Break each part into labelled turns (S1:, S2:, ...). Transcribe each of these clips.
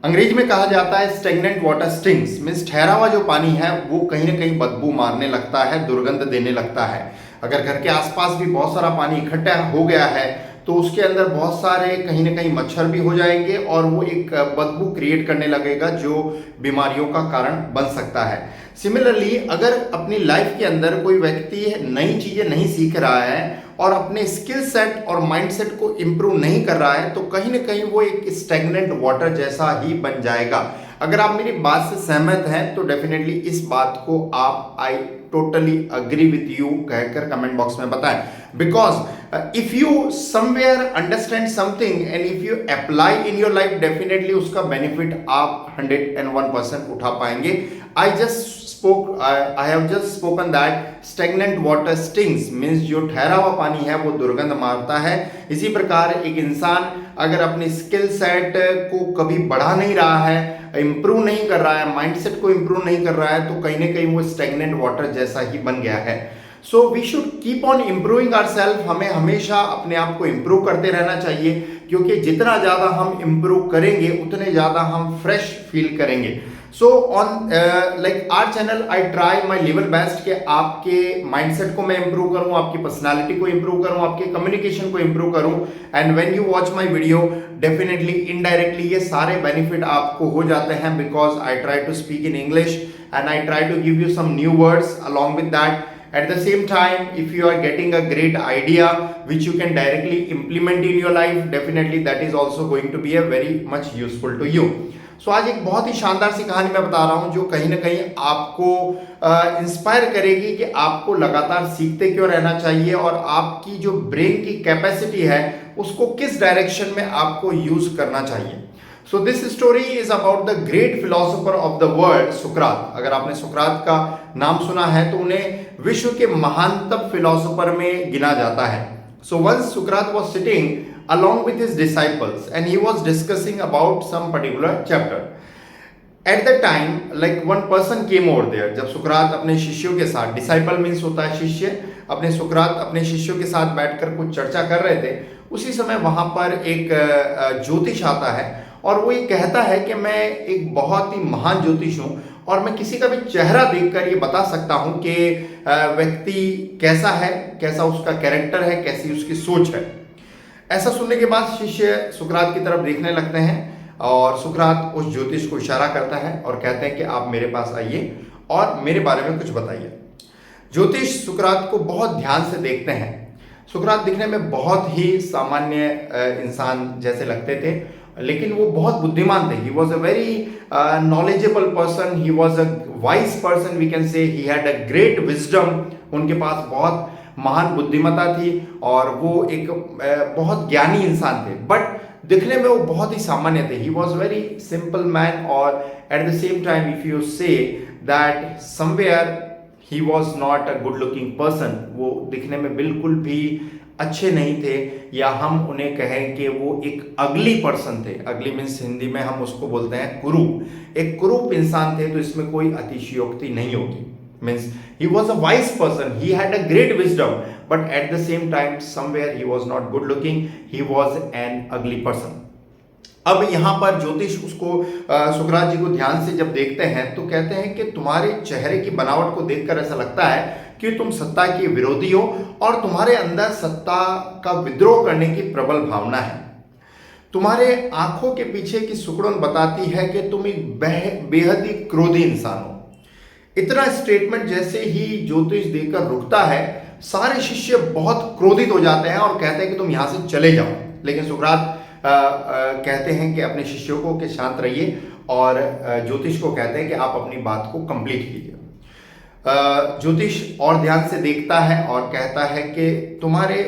S1: अंग्रेजी में कहा जाता है स्टेगनेंट वाटर स्टिंग्स, मीन्स ठहरा हुआ जो पानी है वो कहीं ना कहीं बदबू मारने लगता है, दुर्गंध देने लगता है। अगर घर के आसपास भी बहुत सारा पानी इकट्ठा हो गया है तो उसके अंदर बहुत सारे कहीं ना कहीं मच्छर भी हो जाएंगे और वो एक बदबू क्रिएट करने लगेगा जो बीमारियों का कारण बन सकता है। सिमिलरली अगर अपनी लाइफ के अंदर कोई व्यक्ति नई चीजें नहीं सीख रहा है और अपने स्किल सेट और माइंडसेट को इम्प्रूव नहीं कर रहा है तो कहीं ना कहीं वो एक स्टेगनेंट वाटर जैसा ही बन जाएगा। अगर आप मेरी बात से सहमत हैं तो डेफिनेटली इस बात को आप I totally agree with you कहकर कमेंट बॉक्स में बताएं। Because if you somewhere understand something and if you apply in your life definitely उसका बेनिफिट आप 101% उठा पाएंगे। I have just spoken that stagnant water stings means जो ठहरा हुआ पानी है वो दुर्गंध मारता है। इसी प्रकार एक इंसान अगर अपनी स्किल सेट को कभी बढ़ा नहीं रहा है, इंप्रूव नहीं कर रहा है, माइंडसेट को इंप्रूव नहीं कर रहा है तो कहीं ना कहीं वो स्टेगनेंट वाटर जैसा ही बन गया है। So we should keep on improving our self. हमें हमेशा अपने आप को इम्प्रूव करते रहना चाहिए क्योंकि जितना ज़्यादा हम इम्प्रूव करेंगे उतने ज़्यादा हम फ्रेश फील करेंगे। So on like our channel I try my level best कि आपके माइंडसेट को मैं इंप्रूव करूं, आपकी पर्सनालिटी को इंप्रूव करूं, आपके कम्युनिकेशन को इंप्रूव करूं। And when you watch my video definitely indirectly ये सारे बेनिफिट आपको हो जाते हैं because I try to speak in English and I try to give you some new words along with that. At the same time, if you are getting a great idea which you can directly implement in your life, definitely that is also going to be a very much useful to you. So आज एक बहुत ही शानदार सी कहानी मैं बता रहा हूँ जो कहीं ना कहीं आपको इंस्पायर करेगी कि आपको लगातार सीखते क्यों रहना चाहिए और आपकी जो ब्रेन की कैपेसिटी है उसको किस डायरेक्शन में आपको यूज करना चाहिए। So this story is about the great philosopher of the world सुकरात। अगर आपने सुकरात का नाम सुना है तो उन्हें विश्व के महानतम फिलोसोफर में गिना जाता है। So once Sukrat was sitting along with his disciples and he was discussing about some particular chapter. At the time like one person came over there. जब सुकरात अपने शिष्यों के साथ, डिसाइपल मीन्स होता है शिष्य, अपने सुकरात अपने शिष्यों के साथ बैठकर कुछ चर्चा कर रहे थे उसी समय वहां पर एक ज्योतिष आता है और वो ये कहता है कि मैं एक बहुत ही महान ज्योतिष हूं और मैं किसी का भी चेहरा देखकर ये बता सकता हूं कि व्यक्ति कैसा है, कैसा उसका कैरेक्टर है, कैसी उसकी सोच है। ऐसा सुनने के बाद शिष्य सुकरात की तरफ देखने लगते हैं और सुकरात उस ज्योतिष को इशारा करता है और कहते हैं कि आप मेरे पास आइए और मेरे बारे में कुछ बताइए। ज्योतिष सुकरात को बहुत ध्यान से देखते हैं। सुकरात दिखने में बहुत ही सामान्य इंसान जैसे लगते थे लेकिन वो बहुत बुद्धिमान थे। He was a very knowledgeable person, he was a wise person, we can say he had a great wisdom. उनके पास बहुत महान बुद्धिमत्ता थी और वो एक बहुत ज्ञानी इंसान थे बट दिखने में वो बहुत ही सामान्य थे। He was very simple man और at the same time if you say that somewhere he was not a good looking person, वो दिखने में बिल्कुल भी अच्छे नहीं थे या हम उन्हें कहें कि वो एक अगली पर्सन थे। अगली मीन्स हिंदी में हम उसको बोलते हैं कुरूप। एक कुरूप इंसान थे तो इसमें कोई अतिशयोक्ति नहीं होगी। Means he was a wise person, he had a great wisdom, but at the same time somewhere he was not good looking, he was an ugly person. अब यहाँ पर ज्योतिष उसको सुकरात जी को ध्यान से जब देखते हैं तो कहते हैं कि तुम्हारे चेहरे की बनावट को देखकर ऐसा लगता है कि तुम सत्ता के विरोधी हो और तुम्हारे अंदर सत्ता का विद्रोह करने की प्रबल भावना है। तुम्हारे आंखों के पीछे की सुकड़न बताती है कि तुम एक बेहद ही क्रोधी इंसान हो। इतना स्टेटमेंट जैसे ही ज्योतिष देकर रुकता है सारे शिष्य बहुत क्रोधित हो जाते हैं और कहते हैं कि तुम यहां से चले जाओ। लेकिन सुकरात कहते हैं कि अपने शिष्यों को कि शांत रहिए और ज्योतिष को कहते हैं कि आप अपनी बात को कंप्लीट कीजिए। ज्योतिष और ध्यान से देखता है और कहता है कि तुम्हारे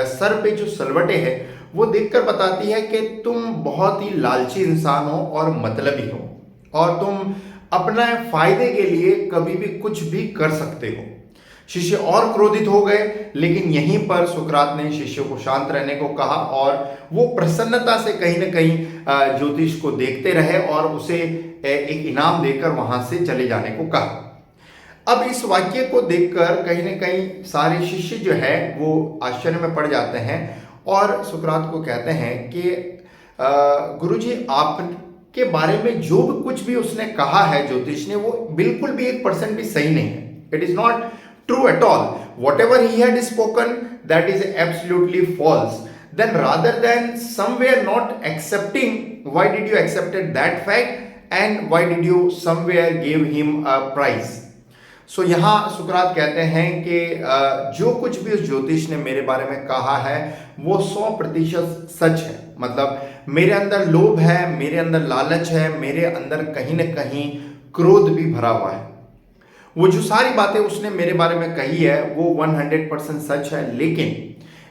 S1: सर पे जो सलवटें हैं वो देखकर बताती है कि तुम बहुत ही लालची इंसान हो और मतलबी हो और तुम अपने फायदे के लिए कभी भी कुछ भी कर सकते हो। शिष्य और क्रोधित हो गए लेकिन यहीं पर सुकरात ने शिष्यों को शांत रहने को कहा और वो प्रसन्नता से कहीं ना कहीं ज्योतिष को देखते रहे और उसे एक इनाम देकर वहां से चले जाने को कहा। अब इस वाक्य को देखकर कहीं ना कहीं सारे शिष्य जो है वो आश्चर्य में पड़ जाते हैं और सुकरात को कहते हैं कि गुरुजी के बारे में जो भी कुछ भी उसने कहा है ज्योतिष ने, वो बिल्कुल भी 1% भी सही नहीं है. It is not true at all. Whatever he had spoken, that is absolutely false. Then rather than somewhere not accepting, why did you accepted that fact and why did you somewhere give him a prize? So यहाँ सुकरात कहते हैं कि जो कुछ भी उस ज्योतिष ने मेरे बारे में कहा है वो 100% सच है. मतलब मेरे अंदर लोभ है, मेरे अंदर लालच है, मेरे अंदर कहीं ना कहीं क्रोध भी भरा हुआ है. वो जो सारी बातें उसने मेरे बारे में कही है वो 100% सच है. लेकिन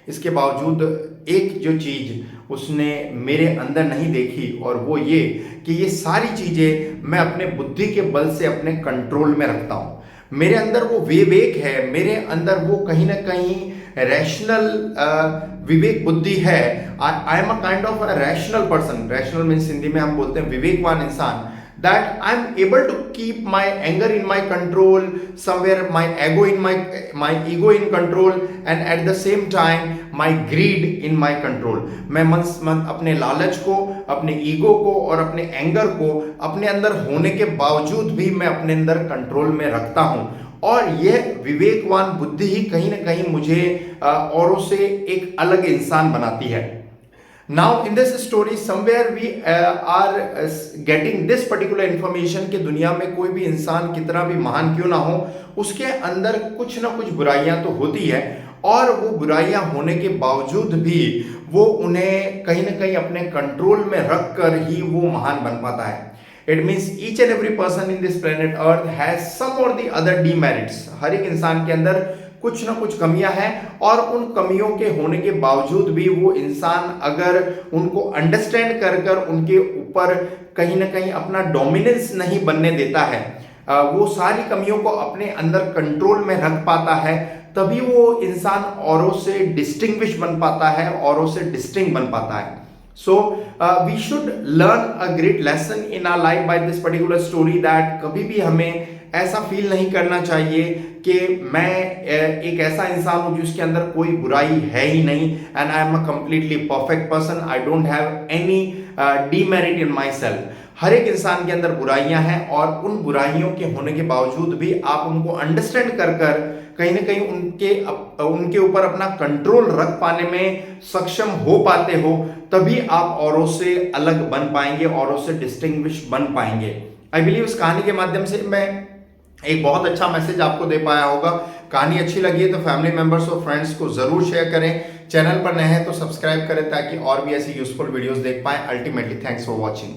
S1: इसके बावजूद एक जो चीज उसने मेरे अंदर नहीं देखी, और वो ये कि ये सारी चीजें मैं अपने बुद्धि के बल से अपने कंट्रोल में रखता हूं. मेरे अंदर वो विवेक है, मेरे अंदर वो कहीं ना कहीं रैशनल विवेक बुद्धि है. आई am a kind of a rational person. Rational means Hindi में हम बोलते हैं विवेकवान इंसान. That I'm able to keep my anger in my control, somewhere my ego in my ego in control, and at the same time my greed in my control. मैं मन अपने लालच को, अपने ईगो को और अपने एंगर को अपने अंदर होने के बावजूद भी मैं अपने अंदर कंट्रोल में रखता हूँ. और यह विवेकवान बुद्धि ही कहीं ना कहीं मुझे औरों से एक अलग इंसान बनाती है. Now in this story somewhere we are getting this particular information कि दुनिया में कोई भी इंसान कितना भी महान क्यों ना हो, उसके अंदर कुछ ना कुछ बुराइयां तो होती है, और वो बुराइयां होने के बावजूद भी वो उन्हें कहीं ना कहीं अपने कंट्रोल में रख कर ही वो महान बन पाता है. It means each and every person in this planet Earth has some or the other demerits. हर एक इंसान के अंदर कुछ ना कुछ कमियां हैं, और उन कमियों के होने के बावजूद भी वो इंसान अगर उनको अंडरस्टैंड कर कर उनके ऊपर कहीं ना कहीं अपना डोमिनेंस नहीं बनने देता है, वो सारी कमियों को अपने अंदर कंट्रोल में रख पाता है, तभी वो इंसान औरों से डिस्टिंग्विश बन पाता है, औरों से डिस्टिंग बन पाता है. So we should learn a great lesson in our life by this particular story that कभी भी हमें ऐसा फील नहीं करना चाहिए कि मैं एक ऐसा इंसान हूं जिसके अंदर कोई बुराई है ही नहीं, and I am a completely perfect person, I don't have any demerit in myself. हर एक इंसान के अंदर बुराइयां हैं, और उन बुराइयों के होने के बावजूद भी आप उनको अंडरस्टैंड कर कर कहीं ना कहीं उनके ऊपर अपना कंट्रोल रख पाने में सक्षम हो पाते हो, तभी आप औरों से अलग बन पाएंगे, औरों से डिस्टिंग्विश बन पाएंगे. आई बिलीव इस कहानी के माध्यम से मैं एक बहुत अच्छा मैसेज आपको दे पाया होगा. कहानी अच्छी लगी है तो फैमिली मेंबर्स और फ्रेंड्स को जरूर शेयर करें. चैनल पर नए हैं तो सब्सक्राइब करें ताकि और भी ऐसी यूजफुल वीडियोस देख पाएं. Ultimately thanks for watching.